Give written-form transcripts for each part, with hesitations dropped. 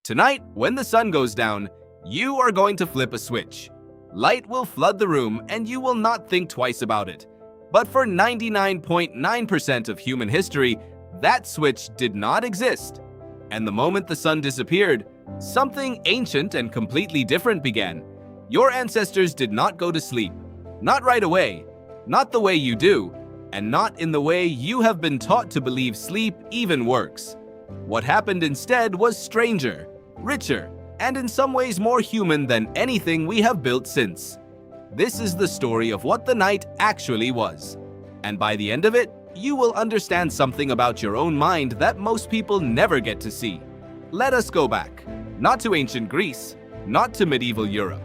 Tonight, when the sun goes down, you are going to flip a switch. Light will flood the room and you will not think twice about it. But for 99.9% of human history, that switch did not exist. And the moment the sun disappeared, something ancient and completely different began. Your ancestors did not go to sleep. Not right away, not the way you do, and not in the way you have been taught to believe sleep even works. What happened instead was stranger, richer, and in some ways more human than anything we have built since. This is the story of what the night actually was. And by the end of it, you will understand something about your own mind that most people never get to see. Let us go back, not to ancient Greece, not to medieval Europe.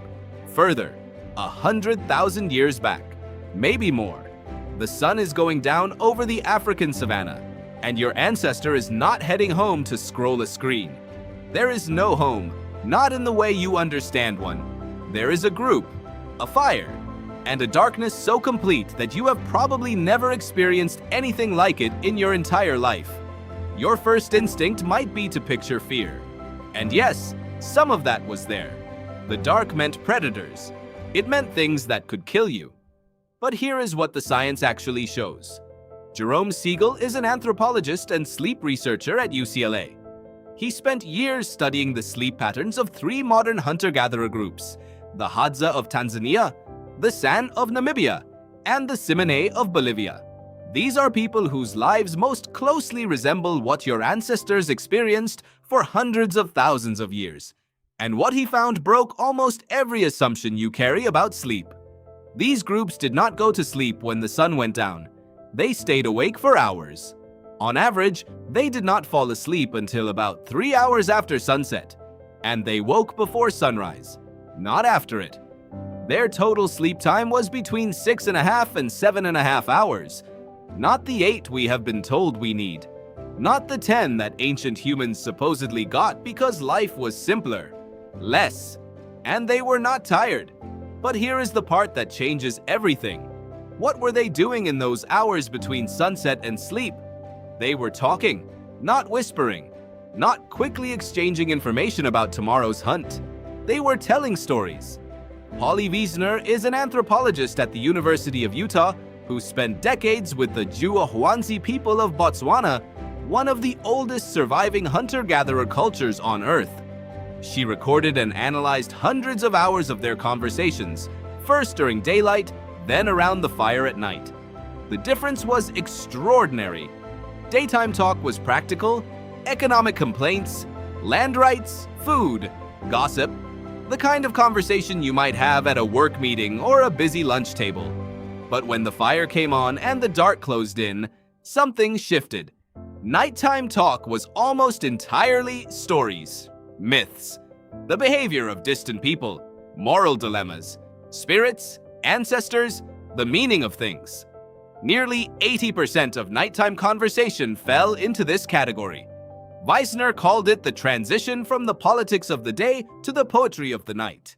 Further, 100,000 years back, maybe more. The sun is going down over the African savanna, and your ancestor is not heading home to scroll a screen. There is no home, not in the way you understand one. There is a group, a fire, and a darkness so complete that you have probably never experienced anything like it in your entire life. Your first instinct might be to picture fear. And yes, some of that was there. The dark meant predators. It meant things that could kill you. But here is what the science actually shows. Jerome Siegel is an anthropologist and sleep researcher at UCLA. He spent years studying the sleep patterns of three modern hunter-gatherer groups, the Hadza of Tanzania, the San of Namibia, and the Tsimane of Bolivia. These are people whose lives most closely resemble what your ancestors experienced for hundreds of thousands of years. And what he found broke almost every assumption you carry about sleep. These groups did not go to sleep when the sun went down. They stayed awake for hours. On average, they did not fall asleep until about 3 hours after sunset, and they woke before sunrise, not after it. Their total sleep time was between 6.5 and 7.5 hours, not the 8 we have been told we need, not the 10 that ancient humans supposedly got because life was simpler, less, and they were not tired. But here is the part that changes everything. What were they doing in those hours between sunset and sleep? They were talking, not whispering, not quickly exchanging information about tomorrow's hunt. They were telling stories. Polly Wiesner is an anthropologist at the University of Utah who spent decades with the Juahwanzi people of Botswana, one of the oldest surviving hunter-gatherer cultures on Earth. She recorded and analyzed hundreds of hours of their conversations, first during daylight, then around the fire at night. The difference was extraordinary. Daytime talk was practical, economic complaints, land rights, food, gossip, the kind of conversation you might have at a work meeting or a busy lunch table. But when the fire came on and the dark closed in, something shifted. Nighttime talk was almost entirely stories, myths, the behavior of distant people, moral dilemmas, spirits, ancestors, the meaning of things. Nearly 80% of nighttime conversation fell into this category. Wiesner called it the transition from the politics of the day to the poetry of the night.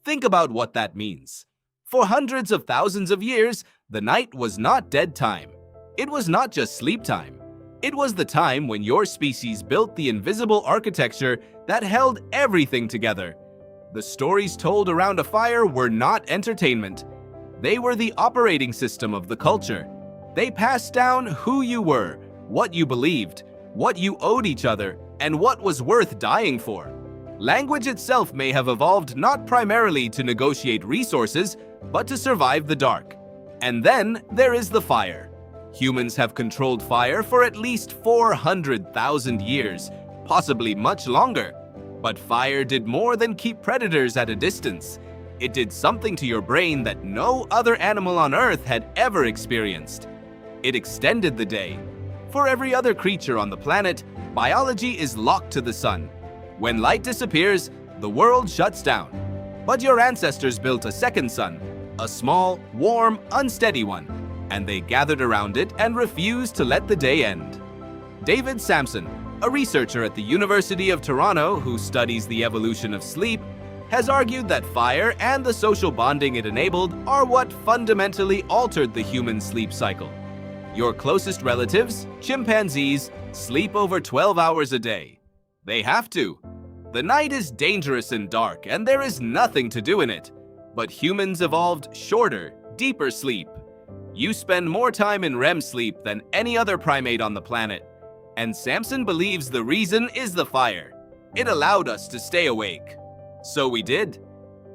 Think about what that means. For hundreds of thousands of years, the night was not dead time. It was not just sleep time. It was the time when your species built the invisible architecture that held everything together. The stories told around a fire were not entertainment. They were the operating system of the culture. They passed down who you were, what you believed, what you owed each other, and what was worth dying for. Language itself may have evolved not primarily to negotiate resources, but to survive the dark. And then there is the fire. Humans have controlled fire for at least 400,000 years, possibly much longer. But fire did more than keep predators at a distance. It did something to your brain that no other animal on Earth had ever experienced. It extended the day. For every other creature on the planet, biology is locked to the sun. When light disappears, the world shuts down. But your ancestors built a second sun, a small, warm, unsteady one, and they gathered around it and refused to let the day end. David Sampson, a researcher at the University of Toronto who studies the evolution of sleep, has argued that fire and the social bonding it enabled are what fundamentally altered the human sleep cycle. Your closest relatives, chimpanzees, sleep over 12 hours a day. They have to. The night is dangerous and dark, and there is nothing to do in it. But humans evolved shorter, deeper sleep. You spend more time in REM sleep than any other primate on the planet. And Samson believes the reason is the fire. It allowed us to stay awake. So we did.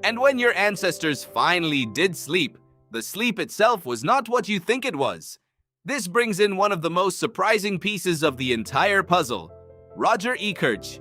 And when your ancestors finally did sleep, the sleep itself was not what you think it was. This brings in one of the most surprising pieces of the entire puzzle. Roger E. Kirch,